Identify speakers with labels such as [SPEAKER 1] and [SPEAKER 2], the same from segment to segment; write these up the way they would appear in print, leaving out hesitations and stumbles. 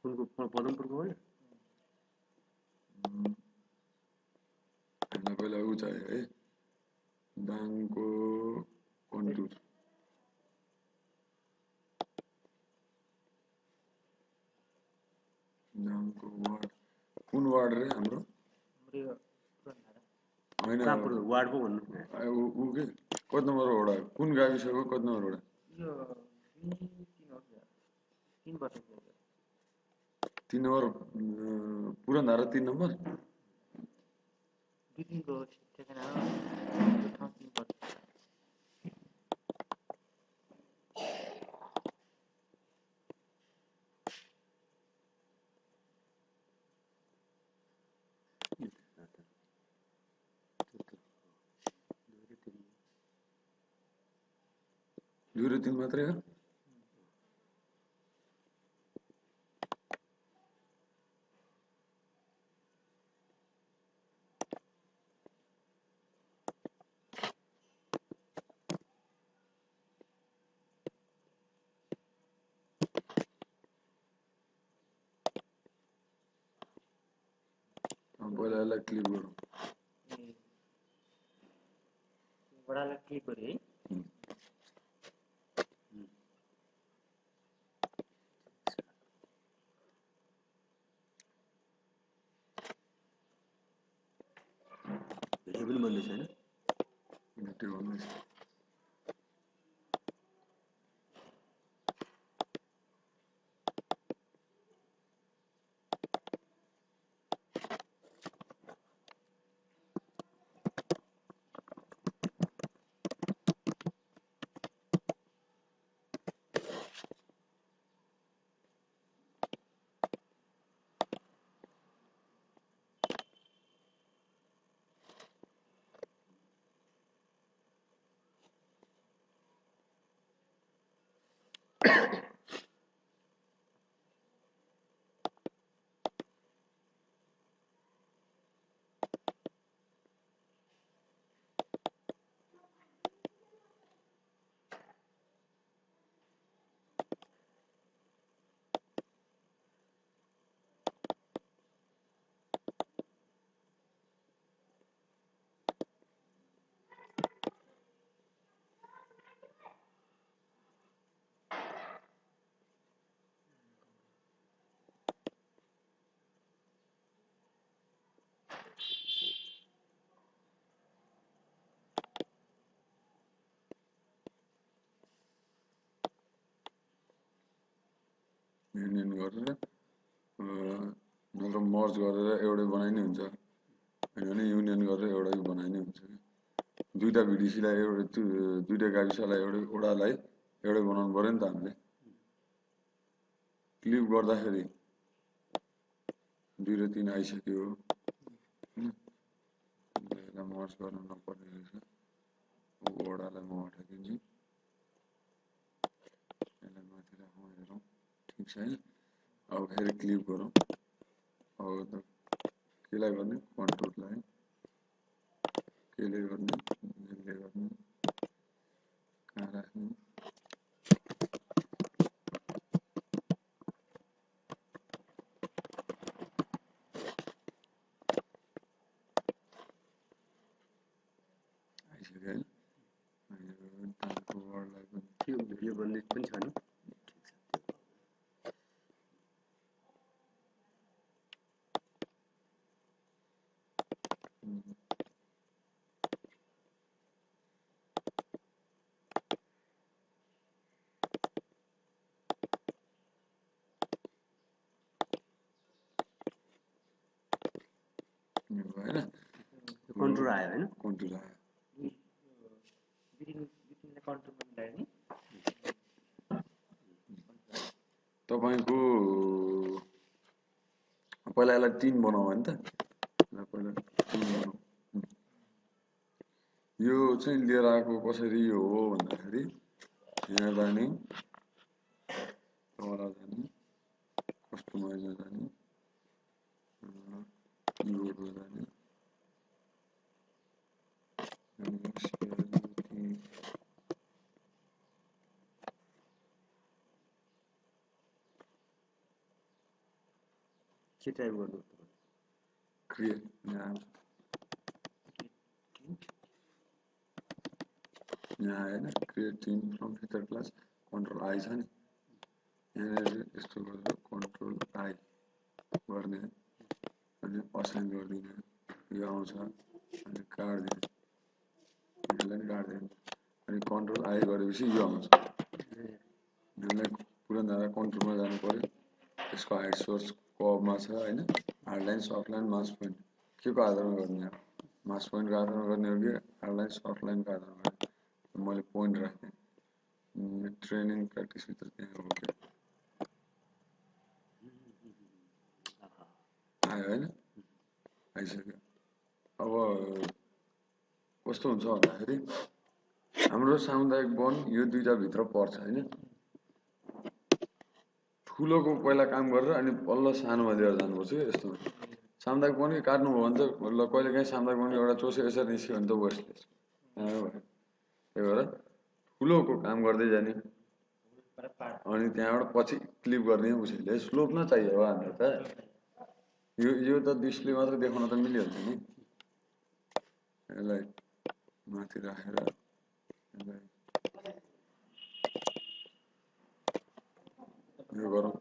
[SPEAKER 1] कुनको पदमपुरको होइन
[SPEAKER 2] हामीलाई पहिला ऊ चाहियो है दाङको कन्टुर दाङको वार्ड कुन वार्ड रे हाम्रो होइन
[SPEAKER 1] वार्ड पो भन्नु
[SPEAKER 2] ऊ के कति नम्बर वडा कुन गाविसको कति नम्बर वडा तीन नम्बर पुरानधारा 3 नम्बर दुई र तीन मात्रै हो पहिला यसलाई क्लिक गरौँ
[SPEAKER 1] वडालाई क्लिक गरे है भिडियो पनि बन्दैछ हैन
[SPEAKER 2] भिडियो बन्दैछ युनियन गरेर नत्र मर्ज गरेर एउटै बनाइने हुन्छ हैन भने युनियन गरेर एउटै बनाइने हुन्छ दुईटा भिडिसीलाई एउटा दुईटा गाविसलाई एउटै वडालाई एउटै बनाउनु पर्यो नि त हामीले क्लिक गर्दाखेरि 2 र 3 आइसक्यो यसलाई मर्ज गर्न नपर्ने रहेछ वडालाई म हटाइदिन्छु यसलाई माथि राखौँ हेरौँ ठीक छ है अब फेरि क्लिक गरौँ अब केलाई गर्ने कन्ट्रोललाई केले गर्ने यसले गर्ने कहाँ राख्ने आइसक्यो है दाङको वार्डलाई पनि
[SPEAKER 1] त्यो भिडियो बन्दै पनि छ नि
[SPEAKER 2] भएन
[SPEAKER 1] कन्ट्रोल आयो हैन
[SPEAKER 2] कन्ट्रोल आयो तपाईको पहिला यसलाई 3 बनाऊ हैन त पहिला 3 बनाऊ यो चाहिँ लिएर आएको कसरी यो हो भन्दाखेरि यहाँ जाने तल जाने कस्टमाइज जाने कीबोर्ड जाने
[SPEAKER 1] के टाइप गर्नु
[SPEAKER 2] क्रिएट यहाँ हैन create team from feature class control आई छ नि यहाँनिर यस्तो गरेर कन्ट्रोल आई गर्ने अनि असाइन गरिदिने यो आउँछ अनि काट्दिने यसलाई नि काट्दिने अनि कन्ट्रोल आई गरेपछि यो आउँछ यसलाई पुरानो कन्ट्रोलमा जानु पर्यो यसको हाइट सोर्स कबमा छ हैन हार्ड लाइन सफ्ट लाइन मास पोइन्ट के को आधारमा गर्ने हो मास पोइन्टको आधारमा गर्ने हो कि हार्ड लाइन सफ्ट लाइनको आधारमा गर्ने मैले पोइन्ट राखेँ ट्रेनिङ प्र्याक्टिस भित्र त्यहाँ हो क्या आयो हैन आइसक्यो अब कस्तो हुन्छ भन्दाखेरि हाम्रो सामुदायिक वन यो दुईटा भित्र पर्छ हैन ठुलोको पहिला काम गरेर अनि बल्ल सानोमा दिएर जानुपर्छ के यस्तो सामुदायिक वन काट्नु भयो भने त ल कहिलेकाहीँ सामुदायिक वन एउटा चोसे यसरी निस्क्यो भने त वेस्टलेस त्यही भएर ठुलोको काम गर्दै जाने अनि त्यहाँबाट पछि क्लिप गर्ने उसैले स्लोप न चाहियो हो हामीलाई त यो त डिस्प्ले मात्र देखाउन त मिलिहाल्छ नि यसलाई माथि राखेर यो गरौँ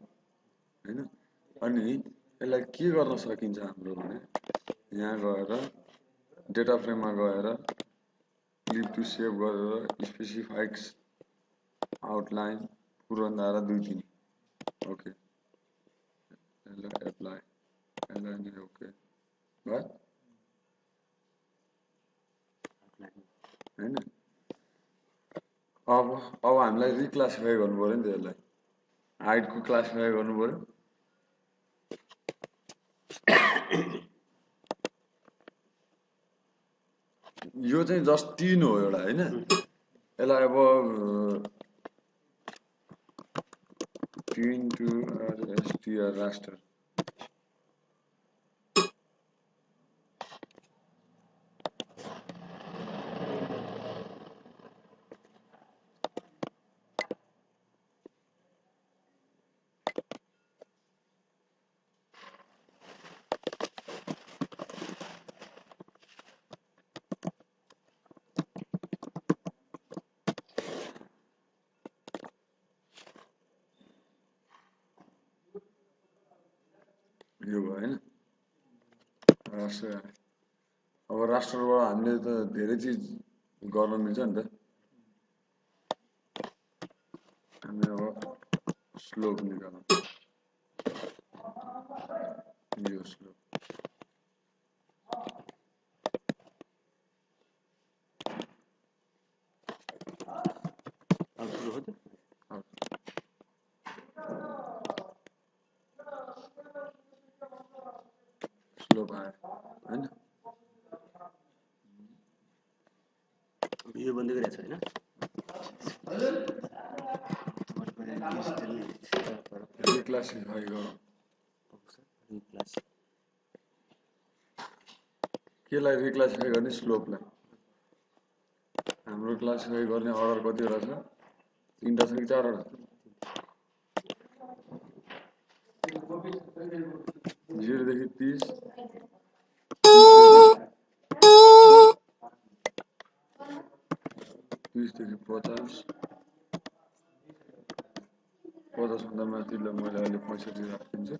[SPEAKER 2] हैन अनि यसलाई के गर्न सकिन्छ हाम्रो भने यहाँ गएर डेटा फ्रेममा गएर क्लिप टु सेभ गरेर स्पेसिफाइड्स आउटलाइन पूर्वधारा 2-3 ओके यसलाई एप्लाई यसलाई नि ओके भयो हैन अब हामीलाई रिक्लासिफाई गर्नु पर्यो नि त यसलाई हाइट को क्लासिफाई गर्नु पर्यो यो चाहिँ जस्ट 3 हो एउटा हैन यसलाई अब 3 to str raster यो भयो हैन राष्ट्र अब राष्ट्रबाट हामीले त धेरै चीज गर्न मिल्छ नि त हामी अब स्लोप निकालौं यो स्लोप स्लोप आयो हैन
[SPEAKER 1] भिडियो बन्द गरिरहेछ हैन
[SPEAKER 2] रिक्लासिफाई गरौँ केलाई रिक्लासिफाई गर्ने स्लोपलाई हाम्रो क्लासिफाई गर्ने अर्डर कतिवटा छ 3टा छ कि 4वटा 0 देखि 30 30 देखि 50 50 भन्दा माथिलाई मैले अहिले 65 राखिदिन्छु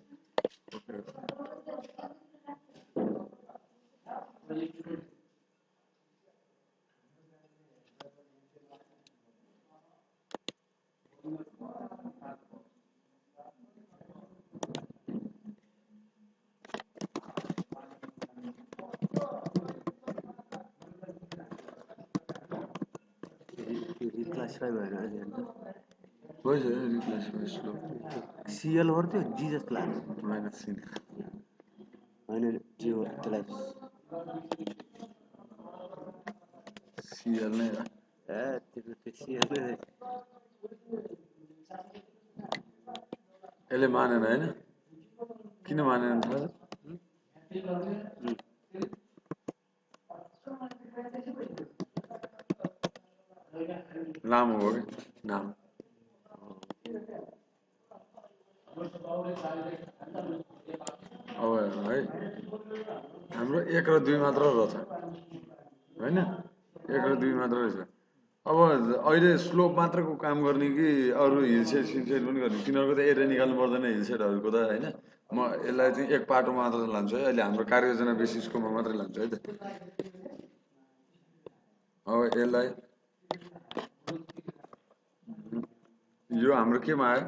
[SPEAKER 1] रिक्लासिफाई भएन अहिले
[SPEAKER 2] भइसक्यो रिक्लासिफाई स्लोप
[SPEAKER 1] सिएल गर्थ्यो जी जस्तो लाग्यो
[SPEAKER 2] माइनस सिन
[SPEAKER 1] हैन त्यो त्यसलाई
[SPEAKER 2] सिएल नै
[SPEAKER 1] त्यो सिएल नै
[SPEAKER 2] यसले मानेन हैन किन मानेन थाहा लामो हो कि नाम है हाम्रो 1 र 2 मात्र रहेछ हैन 1 र 2 मात्र रहेछ अब अहिले स्लोप मात्रको काम गर्ने कि अरू हिल सेट पनि गर्ने तिनीहरूको त एरिया निकाल्नु पर्दैन हिल सेटहरूको त हैन म यसलाई चाहिँ एक पाटोमा मात्र लान्छु है अहिले हाम्रो कार्ययोजना बेसिसकोमा मात्रै लान्छु है त अब यसलाई यो हाम्रो केमा आयो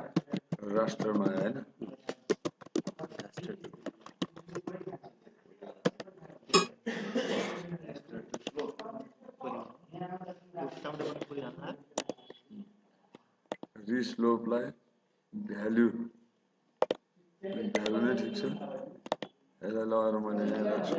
[SPEAKER 2] राष्ट्रमा आयो हैन रिस्लोपलाई भ्यालु नै ठिक छ यसलाई लगाएर मैले यहाँ राख्छु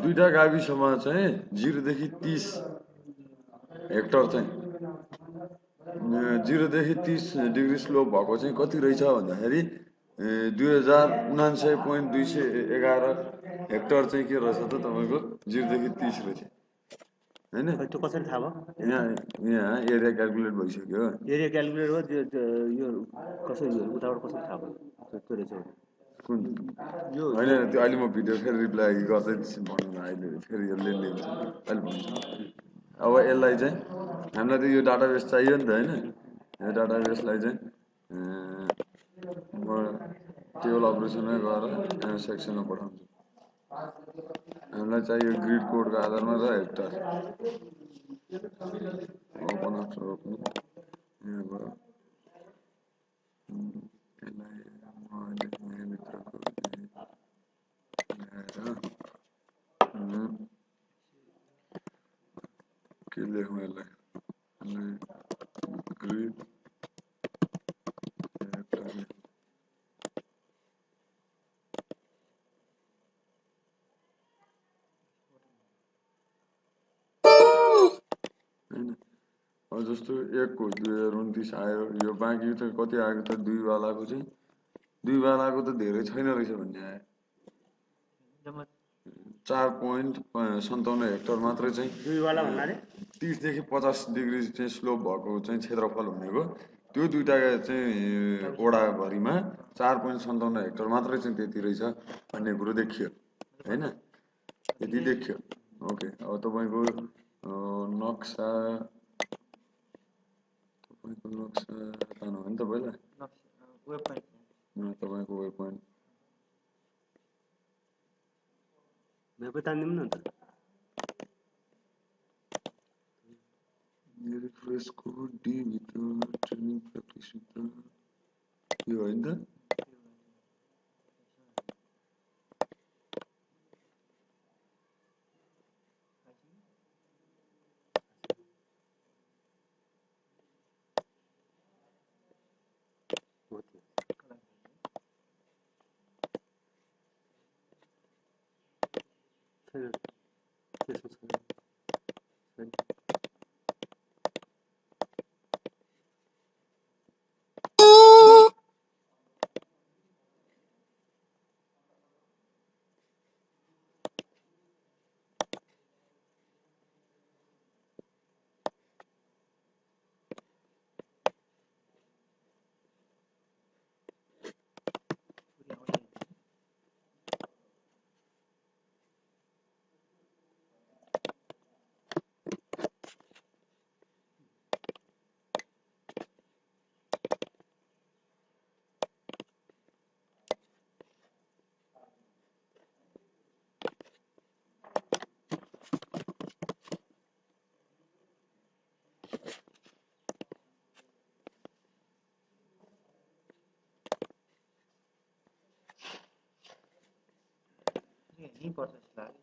[SPEAKER 2] दुईटा गाविसमा चाहिँ 0 देखि 30 हेक्टर चाहिँ 0 देखि 30 डिग्री स्लोप भएको चाहिँ कति रहेछ भन्दाखेरि 2049.211 हेक्टर चाहिँ के रहेछ त तपाईको 0 देखि 30 रहेछ हैन
[SPEAKER 1] त्यो कसरी थाहा भयो
[SPEAKER 2] यहाँ एरिया क्याल्कुलेट भइसक्यो
[SPEAKER 1] एरिया क्याल्कुलेट हो यो कसरी यो उताबाट कसरी थाहा भयो त्यो रहेछ
[SPEAKER 2] कुन यो हैन त्यो अहिले म भिडियो फेरि रिप्लाई गर्दै भन्नु अहिले फेरि यो लेन लिन्छ अहिले भन्छु अब यसलाई चाहिँ हामीलाई त यो डाटाबेस चाहियो नि त हैन यो डाटाबेसलाई चाहिँ म टेबल अपरेसनमा गएर यहाँ सेक्सनमा पठाउँछु हामीलाई चाहियो ग्रिड कोडको आधारमा र हेक्टर ओपन अफ रोप्नु यहाँ भयो यसलाई मैले यहाँभित्रको के लेखौँ यसलाई ग्रिड हेक्टर अब जस्तो 1 को 2029 आयो यो बाँकी त कति आएको त 2 वालाको चाहिँ 2 वालाको त धेरै छैन रहेछ भन्ने आयो 4.57 हेक्टर मात्रै चाहिँ
[SPEAKER 1] 2 वाला भन्नाले
[SPEAKER 2] 30 देखि 50 डिग्री चाहिँ स्लोप भएको चाहिँ क्षेत्रफल भनेको त्यो दुईटा चाहिँ ओडाभरिमा 4.57 हेक्टर मात्रै चाहिँ त्यति रहेछ भन्ने कुरो देखियो हैन यति देखियो ओके अब तपाईको नक्सा तान्नु हो नि तपाईलाई वेब पोइन्ट तपाईको वेब पोइन्ट
[SPEAKER 1] वेब तान्दिनु न त
[SPEAKER 2] रिफ्रेसको डी भित्र ट्रेनिङ प्र्याक्टिस भित्र यो होइन त
[SPEAKER 3] यहीँ पर्छ जस्तो लाग्यो।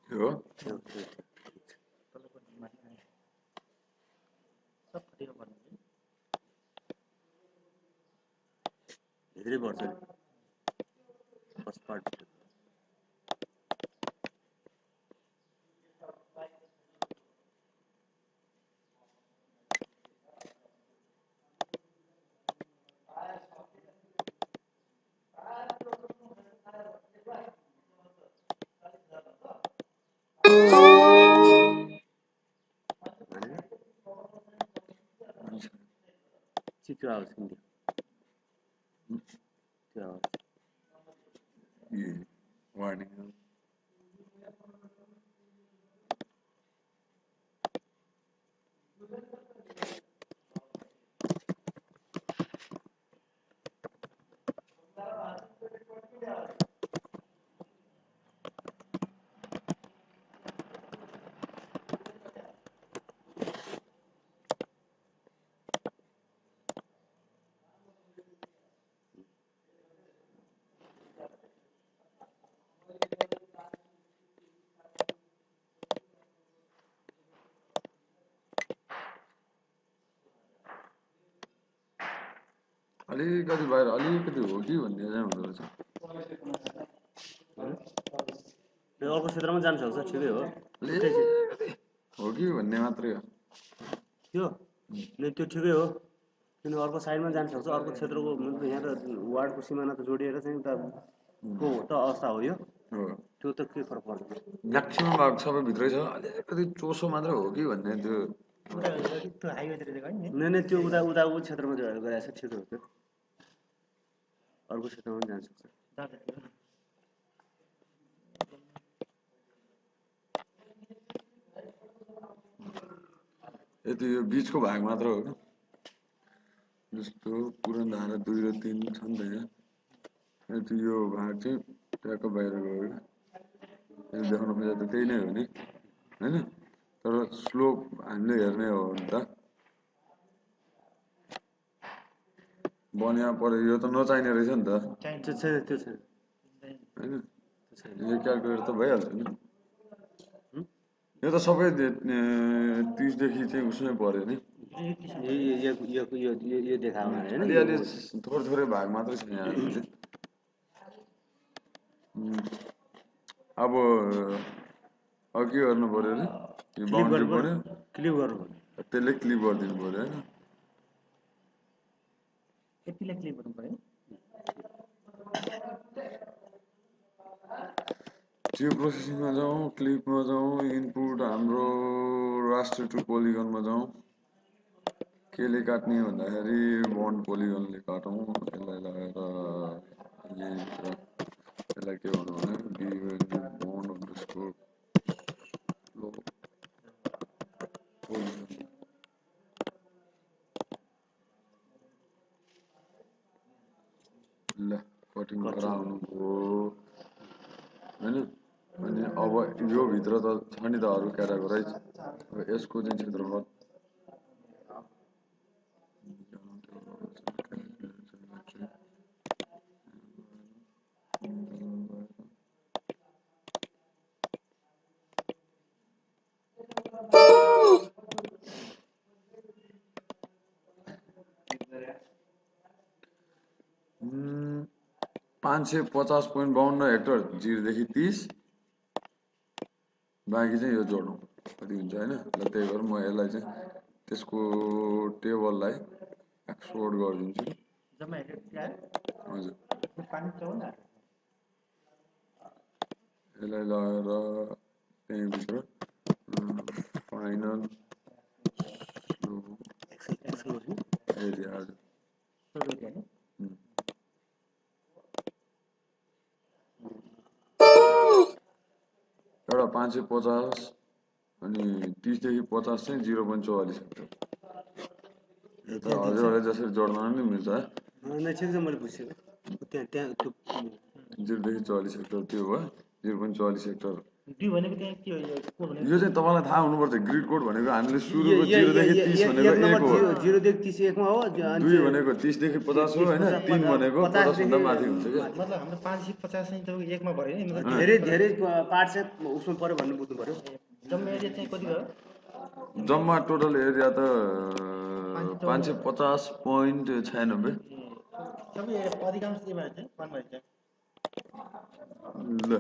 [SPEAKER 2] हो
[SPEAKER 3] तल्लोपट्टि माथि आयो। सब कतिको पर्ने थियो?
[SPEAKER 1] भित्रै पर्छ नि फर्स्ट पार्ट त्यो आवाज किन त्यो आवाज
[SPEAKER 2] वार्निङ अलिकति बाहिर अलिकति हो कि भन्ने चाहिँ हुँदो रहेछ
[SPEAKER 1] त्यो अर्को क्षेत्रमा जान सक्छ ठिकै हो
[SPEAKER 2] अलिकति हो कि भन्ने मात्रै हो
[SPEAKER 1] त्यो त्यो ठिकै हो किन अर्को साइडमा जान सक्छ अर्को क्षेत्रको यहाँ त वार्डको सिमाना त जोडिएर चाहिँ त को त अवस्था हो यो
[SPEAKER 2] हो
[SPEAKER 1] त्यो त के फरक पर्छ
[SPEAKER 2] म्याक्सिमम भाग सबै भित्रै छ अलिकति चोसो मात्र हो कि भन्ने त्यो
[SPEAKER 3] त्यो हाइवेतिर चाहिँ नि
[SPEAKER 1] नै त्यो उता ऊ क्षेत्रमा गएको छ ठिकै हो त्यो अर्को क्षेत्रमा पनि जान सक्छ
[SPEAKER 2] यति यो बिचको भाग मात्र हो क्या जस्तो पुरनधारा 2 र 3 छ नि त यहाँ यति यो भाग चाहिँ ट्याक्क बाहिर गयो क्या यसले देखाउन खोजेको त त्यही नै हो नि होइन तर स्लोप हामीले हेर्ने हो भने त बनिया पऱ्यो यो त नचाहिने रहेछ नि त
[SPEAKER 1] त्यो छैन त्यो छैन
[SPEAKER 2] होइन यो क्यालकुलेटर त भइहाल्छ नि यो त सबै 30 देखि चाहिँ उसमै पर्यो नि
[SPEAKER 1] यो देखायो होइन
[SPEAKER 2] अलिअलि थोरै थोरै भाग मात्रै छ यहाँ अहिले अब के गर्नु पर्यो अरे यो बााउन्ड्री पर्यो
[SPEAKER 1] क्लिप गर्नु
[SPEAKER 2] त्यसले क्लिप गरिदिनु पर्यो होइन
[SPEAKER 3] यतिलाई क्लिप गर्नु पर्यो
[SPEAKER 2] त्यो प्रोसेसिङमा जाउँ क्लिपमा जाउँ इनपुट हाम्रो राष्ट्र टु पोलिगनमा जाउँ केले काट्ने भन्दाखेरि बन्ड पोलिगनले काटौँ यसलाई लगाएर यसलाई के भनौँ भने बन्ड अन्डरस्कोर ल कटिङ गरेर आउनुभयो होइन अनि अब यो भित्र त छ नि त अरू क्याटेगोराइज अब यसको चाहिँ क्षेत्रफल 550.52 हेक्टर 0 देखि 30 बाँकी चाहिँ यो जोडौँ कति हुन्छ हैन ल त्यही भएर म यसलाई चाहिँ त्यसको टेबललाई एक्सपोर्ट गरिदिन्छु
[SPEAKER 3] जम्मा हेरेर क्या
[SPEAKER 2] हजुर
[SPEAKER 3] पानी चलाउन
[SPEAKER 2] यसलाई लगेर त्यहीँभित्र फाइनल एरिया हजुर एउटा 550 अनि 30 देखि 50 चाहिँ 0.44 हेक्टर यो त हजुरहरूले जसरी जोड्न नि मिल्छ है
[SPEAKER 1] ठिक छ मैले बुझेँ त्यहाँ त्यहाँ त्यो
[SPEAKER 2] 0 देखि 44 हेक्टर त्यो भयो 0.44 हेक्टर
[SPEAKER 3] दुई भनेको त्यहाँ के हो यो को भनेको
[SPEAKER 2] यो चाहिँ तपाईँलाई थाहा हुनुपर्छ ग्रिड कोड भनेको हामीले सुरुको 0 देखि 30 भनेको 1 हो
[SPEAKER 1] 0 देखि 30 1 मा हो
[SPEAKER 2] 2 भनेको 30 देखि 50 हो हैन 3 भनेको 50 भन्दा माथि हुन्छ के
[SPEAKER 3] मतलब हाम्रो 550 चाहिँ तपाईँको एकमा पर्यो नि मतलब
[SPEAKER 1] धेरै धेरै पार्ट चाहिँ उसमा पर्यो भन्ने बुझ्नु पर्यो
[SPEAKER 3] जम्मा एरिया चाहिँ कति भयो
[SPEAKER 2] जम्मा टोटल एरिया त 550.96
[SPEAKER 3] सबै अधिकांश एरिया चाहिँ वनमा चाहिँ
[SPEAKER 2] ल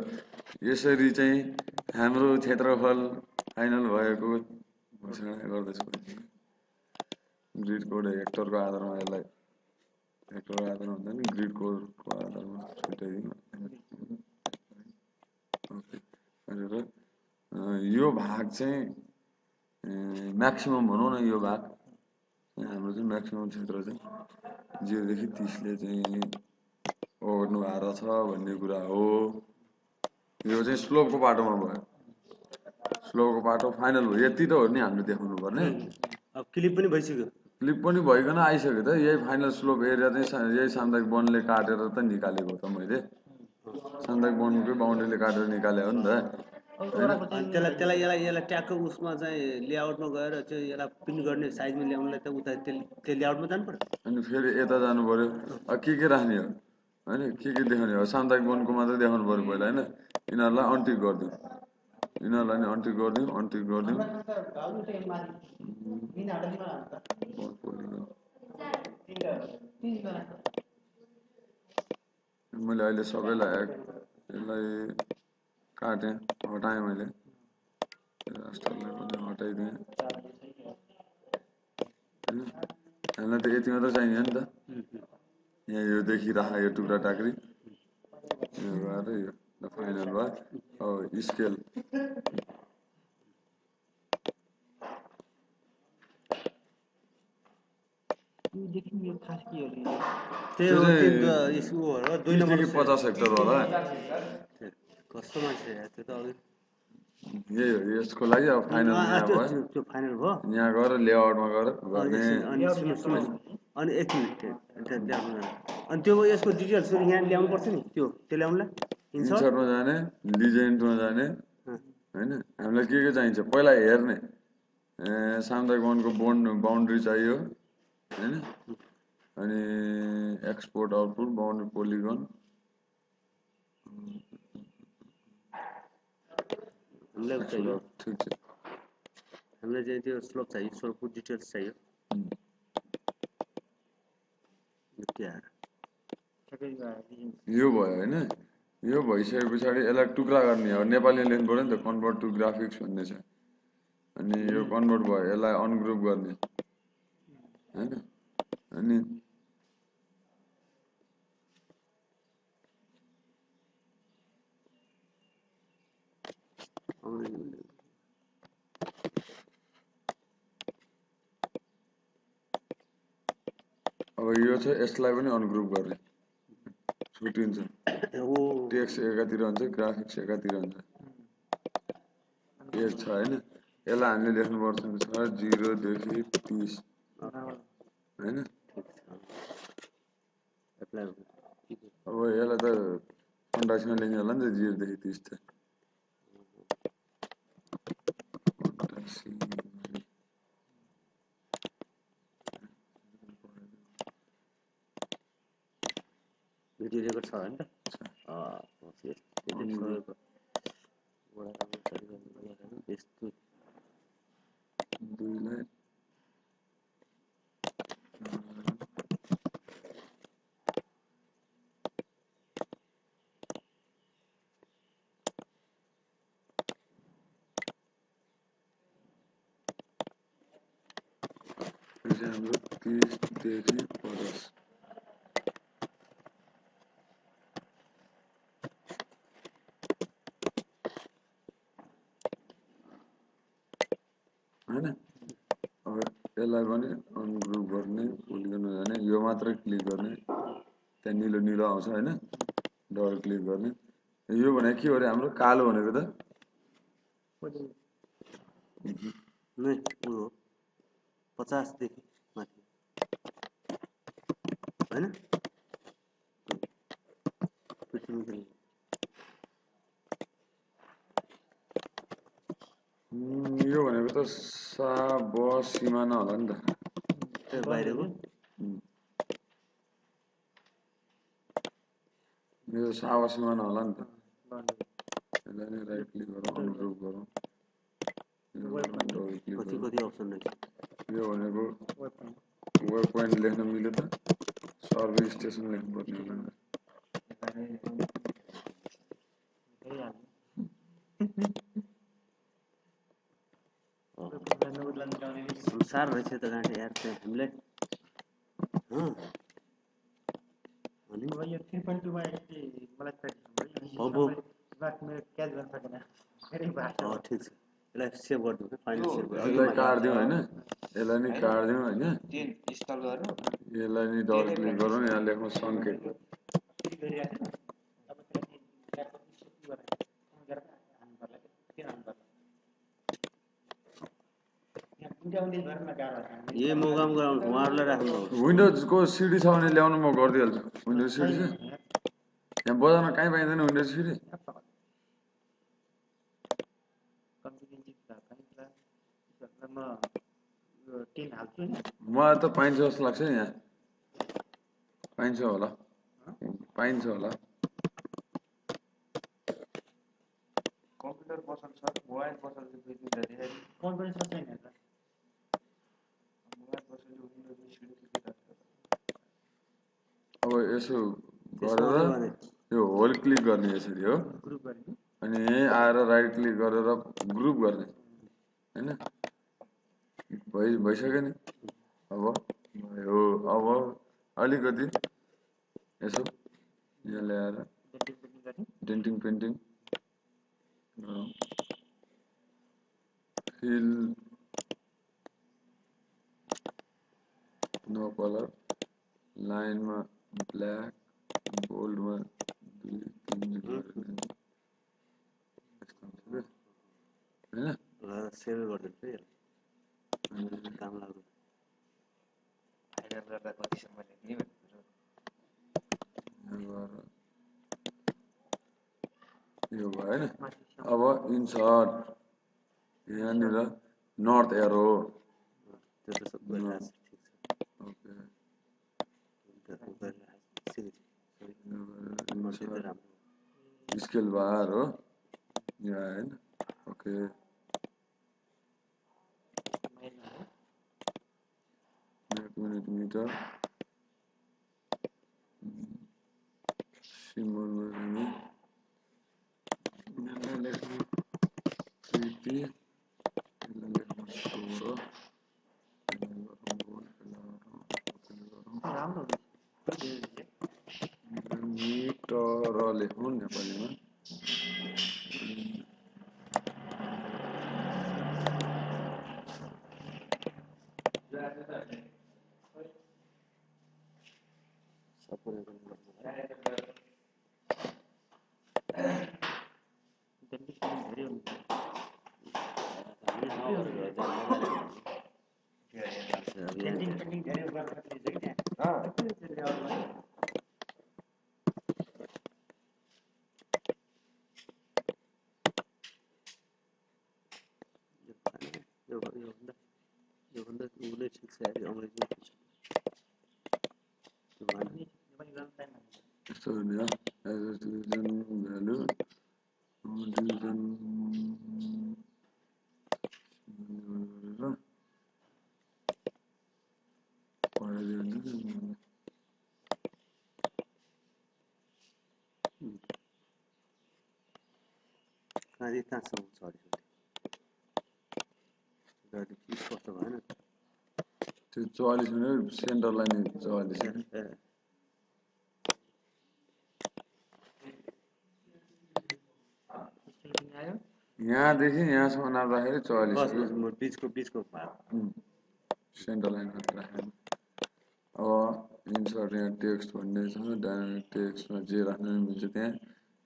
[SPEAKER 2] यसरी चाहिँ हाम्रो क्षेत्रफल फाइनल भएको घोषणा गर्दछु ग्रिड कोड हेक्टरको आधारमा यसलाई हेक्टरको आधारमा हुन्छ नि ग्रिड कोडको आधारमा छुट्याइदिनु ओके गरेर यो भाग चाहिँ म्याक्सिमम भनौँ न यो भाग हाम्रो चाहिँ म्याक्सिमम क्षेत्र चाहिँ 0 देखि 30 ले चाहिँ ओगट्नु भएको छ भन्ने कुरा हो यो चाहिँ स्लोपको बाटोमा भयो स्लोपको बाटो फाइनल हो यति त हो नि हामीले देखाउनु पर्ने
[SPEAKER 1] अब क्लिप पनि भइसक्यो
[SPEAKER 2] क्लिप पनि भइकन आइसक्यो त यही फाइनल स्लोप एरिया चाहिँ यही सामुदायिक वनले काटेर त निकालेको त मैले सामुदायिक वनकै बााउन्ड्रीले काटेर निकाले हो नि त
[SPEAKER 1] अनि त्यसलाई यसलाई ट्याक्क उसमा चाहिँ लेआउटमा गएर चाहिँ यसलाई प्रिन्ट गर्ने साइजमा ल्याउनलाई त उता त्यो लेआउटमा जानु पर्यो
[SPEAKER 2] अनि फेरि यता जानु पर्यो के राख्ने हो हैन के देखाउने हो सामुदायिक वनको मात्रै देखाउनु पर्यो पहिला हैन यिनीहरूलाई अन्टिक गरिदिउँ यिनीहरूलाई नि अन्टिक गरिदिउँ मैले अहिले सबैलाई यसलाई काटेँ हटाएँ मैले राष्ट्रलाई पनि हटाइदिएँ हामीलाई त यति मात्र चाहियो नि त यहाँ यो देखिरहेको यो टुक्रा टाक्री यो गएर यो फाइनल भयो अब स्केल
[SPEAKER 3] यो खास के हो
[SPEAKER 1] त्यही हो त्यो हो 2 नम्बर
[SPEAKER 2] 50 हेक्टर होला
[SPEAKER 1] कस्तो मान्छे त्यो त अघि
[SPEAKER 2] यही हो यसको लागि अब फाइनल यहाँ भयो
[SPEAKER 1] त्यो फाइनल भयो
[SPEAKER 2] यहाँ गएर लेआउटमा गएर गर्ने
[SPEAKER 1] अनि एकछिन अनि त्यो यसको डिटेल्स यहाँ ल्याउनु पर्छ नि त्यो ल्याउनुलाई
[SPEAKER 2] इन्सर्टमा जाने लिजेन्डमा जाने हैन हामीलाई के चाहिन्छ पहिला हेर्ने सामुदायिक वनको बाउन्ड्री चाहियो हैन अनि एक्सपोर्ट आउटपुट बाउन्ड्री पोलिगन
[SPEAKER 1] हामीलाई चाहियो
[SPEAKER 2] ठीक छ
[SPEAKER 1] हामीलाई चाहिँ त्यो स्लोप चाहियो स्लोपको डिटेल्स चाहियो
[SPEAKER 2] यो भयो हैन यो भइसके पछाडि यसलाई टुक्रा गर्ने हो नेपालीमा लेख्नु पर्यो नि त कन्भर्ट टु ग्राफिक्स भन्ने छ अनि यो कन्भर्ट भयो यसलाई अनग्रुप गर्ने हैन अनि अब यो चाहिँ यसलाई पनि अनग्रुप गर्ने छुटिन्छ टेक्स्ट एकातिर हुन्छ ग्राफिक्स एकातिर हुन्छ पेज छ हैन यसलाई हामीले लेख्नुपर्छ 0 देखि 30 हैन अब यसलाई त कन्ट्याक्समा लेख्ने होला नि त 0 देखि 30 त
[SPEAKER 1] भिडियो रेकर्ड छ हैन त यस्तो
[SPEAKER 2] दुईलाई चाहिँ हाम्रो 30 देखि 50 हैन। अब यसलाई पनि अनग्रुप गर्ने भुल गर्नु जाने यो मात्र क्लिक गर्ने त्यहाँ निलो निलो आउँछ हैन डबल क्लिक गर्ने यो भने के हो रे हाम्रो कालो भनेको त
[SPEAKER 1] नै उ हो 50 देखि माथि हैन
[SPEAKER 2] यो भनेको त सिमाना होला नि त
[SPEAKER 1] त्यो बाहिरको
[SPEAKER 2] यो सिमाना होला नि त यसलाई नै राइट क्लिक गरौँ अनग्रुप गरौँ डबल क्लिक
[SPEAKER 1] कति
[SPEAKER 2] गरौँ
[SPEAKER 1] कति अप्सन रहेछ
[SPEAKER 2] यो भनेको वेब पोइन्ट लेख्न मिल्यो त सर्भर स्टेसन लेख्नु पर्ने होला नि
[SPEAKER 1] संसार रहेछ त गाँठे यार चाहिँ हामीलाई अनि
[SPEAKER 3] यो 3.2 मा यति मलाई प्र्याक्टिस
[SPEAKER 1] अब
[SPEAKER 3] मेरो क्याच गर्न सकेन धेरै भाषा
[SPEAKER 1] ठिक छ यसलाई सेभ गरिदिउँ कि फाइनल सेभ
[SPEAKER 2] यसलाई काट्दिउँ हैन यसलाई नि काट्दिउँ हैन
[SPEAKER 4] इन्स्टल गर्नु
[SPEAKER 2] यसलाई नि डबल क्लिक गरौँ यहाँ लेखौँ सङ्केत
[SPEAKER 1] यही मौकामा गराउनु उहाँहरूलाई राख्नु
[SPEAKER 2] विन्डोजको सिडी छ भने ल्याउनु म गरिदिइहाल्छु विन्डोज सिडी छ यहाँ बजारमा कहीँ पाइँदैन विन्डोज सिडी मलाई त पाइन्छ जस्तो लाग्छ यहाँ पाइन्छ होला
[SPEAKER 4] कम्प्युटर पसल छ मोबाइल पसल चाहिँ दुई दुईवटा देखाइदिनु
[SPEAKER 3] मोबाइल पसल छैन
[SPEAKER 4] मोबाइल पसल विन्डोज सिडी
[SPEAKER 2] अब यसो गरेर यो होल क्लिक गर्ने यसरी हो
[SPEAKER 3] ग्रुप गर्ने
[SPEAKER 2] अनि यहीँ आएर राइट क्लिक गरेर ग्रुप गर्ने हैन भइसक्यो नि अब भयो अब अलिकति यसो यहाँ ल्याएर denting painting fill no colour लाइनमा ब्ल्याक बोल्डमा 2-3 हैन
[SPEAKER 1] सेभ गरिदिन्छु यसलाई काम लाग्छ
[SPEAKER 4] फाइनल गर्दा कति समय लाग्ने
[SPEAKER 2] यो भयो हैन अब इन्सर्ट यहाँनिर नर्थ एरो
[SPEAKER 1] त्यो त सब गरिरहेको छ
[SPEAKER 2] स्केल बार हो यहाँ हैन ओके मिलिमिटर सिम्बलमा हामी यसलाई लेख्नु 30 यसलाई लेख्नु 16 मिटर लेखौँ नेपालीमा
[SPEAKER 1] योभन्दा उसले ठिक छ यार अङ्ग्रेजीमा
[SPEAKER 2] यस्तो हुने हो एज डिभिजन भ्यालु डिभिजन पढाइदिनु
[SPEAKER 1] कहाँसम्म छ अरे स्पष्ट भएन
[SPEAKER 2] त्यो 44 भनेको सेन्टर लाइन 44
[SPEAKER 1] ए,
[SPEAKER 2] होइन
[SPEAKER 1] ए,
[SPEAKER 3] स्टेटिङ आयो
[SPEAKER 2] यहाँदेखि यहाँसम्म नाप्दाखेरि 44
[SPEAKER 1] बस
[SPEAKER 2] हो
[SPEAKER 1] बस म बिचको भाग
[SPEAKER 2] सेन्टर लाइन मात्र राखेर अब इन्सर्ट यहाँ टेक्स्ट भन्ने छ डाइनामिक टेक्स्टमा जे राख्नु नि मिल्छ त्यहाँ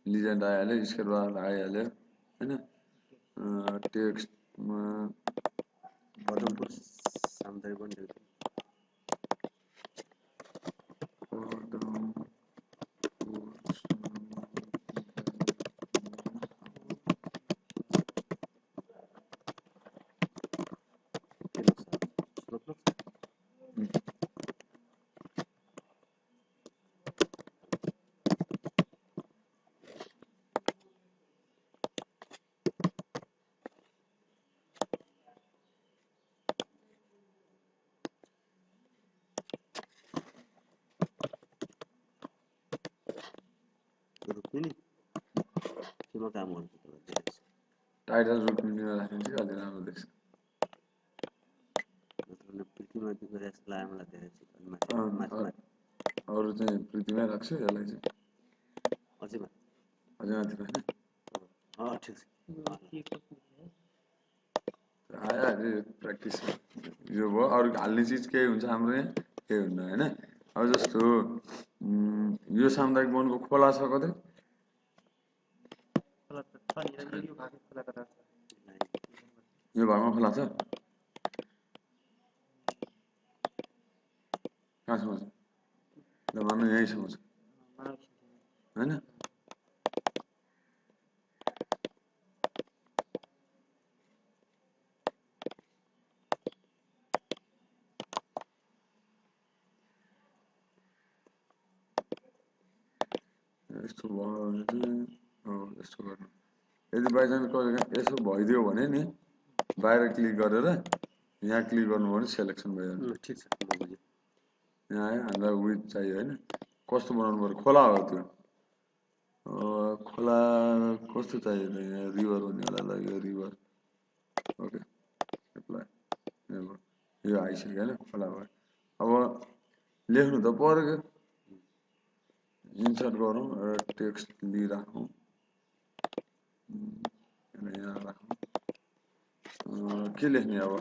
[SPEAKER 2] लिजेन्ड आइहाल्यो स्केल बार आइहाल्यो होइन टेक्स्टमा
[SPEAKER 1] पदमपुर सामुदायिक वन ढेउ। रुक्मिनी केमा काम गर्नु तपाईँ?
[SPEAKER 2] टाइटल रुक्मिनीमा राख्ने चाहिँ अलि राम्रो देख्छ
[SPEAKER 1] प्रीतिमा दिएको जस्तो लाग्यो मलाई धेरै चाहिँ माथि माथि माथि
[SPEAKER 2] अरू चाहिँ पृथ्वीमै राख्छु यसलाई चाहिँ
[SPEAKER 1] अझै माथि
[SPEAKER 2] अझै माथि राख्ने
[SPEAKER 1] ठिक छ
[SPEAKER 3] के कस्तो
[SPEAKER 2] आइहाल्यो प्र्याक्टिस यो भयो अरू हाल्ने चिज केही हुन्छ हाम्रो यहाँ केही हुन्न होइन अब जस्तो यो सामुदायिक वनको खोला छ कतै
[SPEAKER 3] खोला त छ नि यो भाग खोलाको त
[SPEAKER 2] यो भागमा खोला छ कहाँसम्म छ ल मान्नु यहीँसम्म छ होइन यस्तो भयो भने चाहिँ यस्तो गर्नु यदि बाइचान्स कहिले यसो भइदियो भने नि बाहिर क्लिक गरेर यहाँ क्लिक गर्नुभयो भने सेलेक्सन भइहाल्छ
[SPEAKER 1] ठिक छ म बुझेँ
[SPEAKER 2] यहाँ आयो हामीलाई विथ चाहियो होइन कस्तो बनाउनु पर्यो खोला हो त्यो खोला कस्तो चाहियो त यहाँ रिभर हुनेवाला ल यो रिभर ओके एप्लाई यो आइसक्यो होइन खोला भयो अब लेख्नु त पऱ्यो इन्सर्ट गरौँ एउटा टेक्स्ट लिइराखौँ यहाँ राखौँ के लेख्ने अब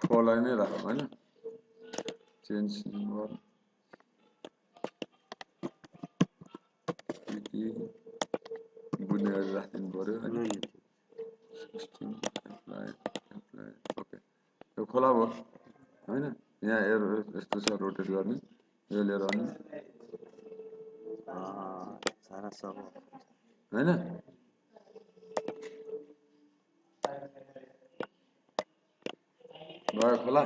[SPEAKER 2] खोला नै राखौँ होइन चेन्ज सिम्बल बुझ्ने गरी राखिदिनु पऱ्यो होइन ओके यो खोला भयो होइन यहाँ एरो यस्तो छ रोटेट गर्ने यो लिएर आउने
[SPEAKER 1] सारा सब
[SPEAKER 2] होइन भयो खोला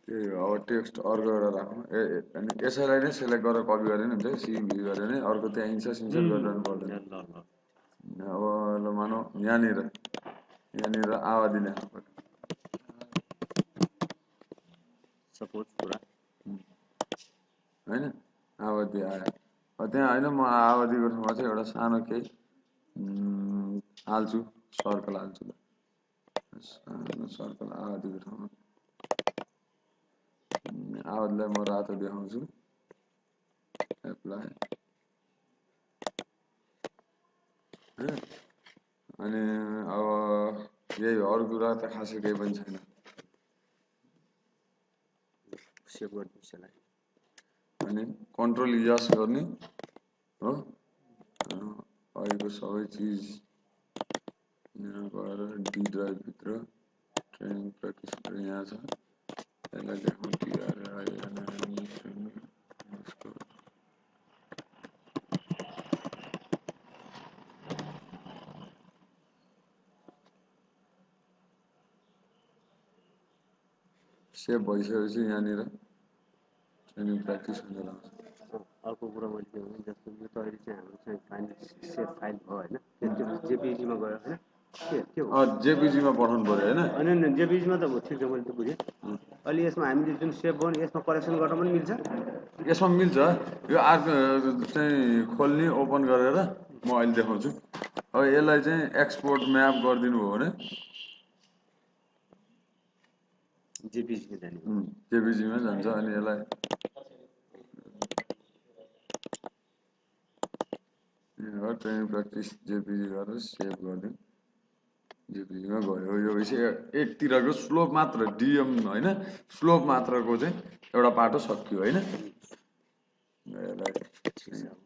[SPEAKER 2] त्यही हो अब टेक्स्ट अर्को एउटा राखौँ अनि यसैलाई नै सेलेक्ट गरेर कपी गरे नि हुन्छ सिभी गऱ्यो भने अर्को त्यहाँ इन्सर्ट गरिरहनु पर्दैन अब ल मानौ यहाँनिर आवादी लेख्नु पर्यो
[SPEAKER 1] सपोज पुरा
[SPEAKER 2] होइन आवादी आयो त्यहाँ होइन म आवादीको ठाउँमा चाहिँ एउटा सानो केही हाल्छु सर्कल हाल्छु ल सानो सर्कल आवादीको ठाउँमा आवादीलाई म रातो देखाउँछु एप्लाई होइन अनि अब यही हो अरू कुरा त खासै केही पनि छैन
[SPEAKER 1] सेभ गर्नु यसलाई
[SPEAKER 2] अनि कन्ट्रोल यस गर्ने हो अहिलेको सबै चिज यहाँ गएर डी ड्राइभभित्र ट्रेनिङ प्र्याक्टिस यहाँ छ यसलाई लेखौँ सेभ भइसकेपछि यहाँनिर ट्रेनिङ प्र्याक्टिस हुँदै रहन्छ
[SPEAKER 1] अर्को कुरा मैले के भने जस्तो यो त अहिले चाहिँ हाम्रो चाहिँ फाइल सेभ फाइल भयो होइन त्यो जेपिजीमा गयो होइन के हो
[SPEAKER 2] जेपिजीमा पठाउनु पऱ्यो होइन
[SPEAKER 1] होइन जेपिजीमा त ठिक छ मैले त बुझेँ अहिले यसमा हामीले जुन सेभ भयो नि यसमा करेक्सन गर्न पनि मिल्छ
[SPEAKER 2] यसमा मिल्छ यो अर्को चाहिँ खोल्ने ओपन गरेर म अहिले देखाउँछु अब यसलाई चाहिँ एक्सपोर्ट म्याप गरिदिनु हो भने
[SPEAKER 1] जेपिजीमा जाने
[SPEAKER 2] जेपिजीमा जान्छ अनि यसलाई ट्रेनिङ प्र्याक्टिस जेपिजी गरेर सेभ गरिदिउँ जेपिजीमा गयो यो एकतिरको स्लोप मात्र डिएम होइन स्लोप मात्रको चाहिँ एउटा पाटो सकियो होइन यसलाई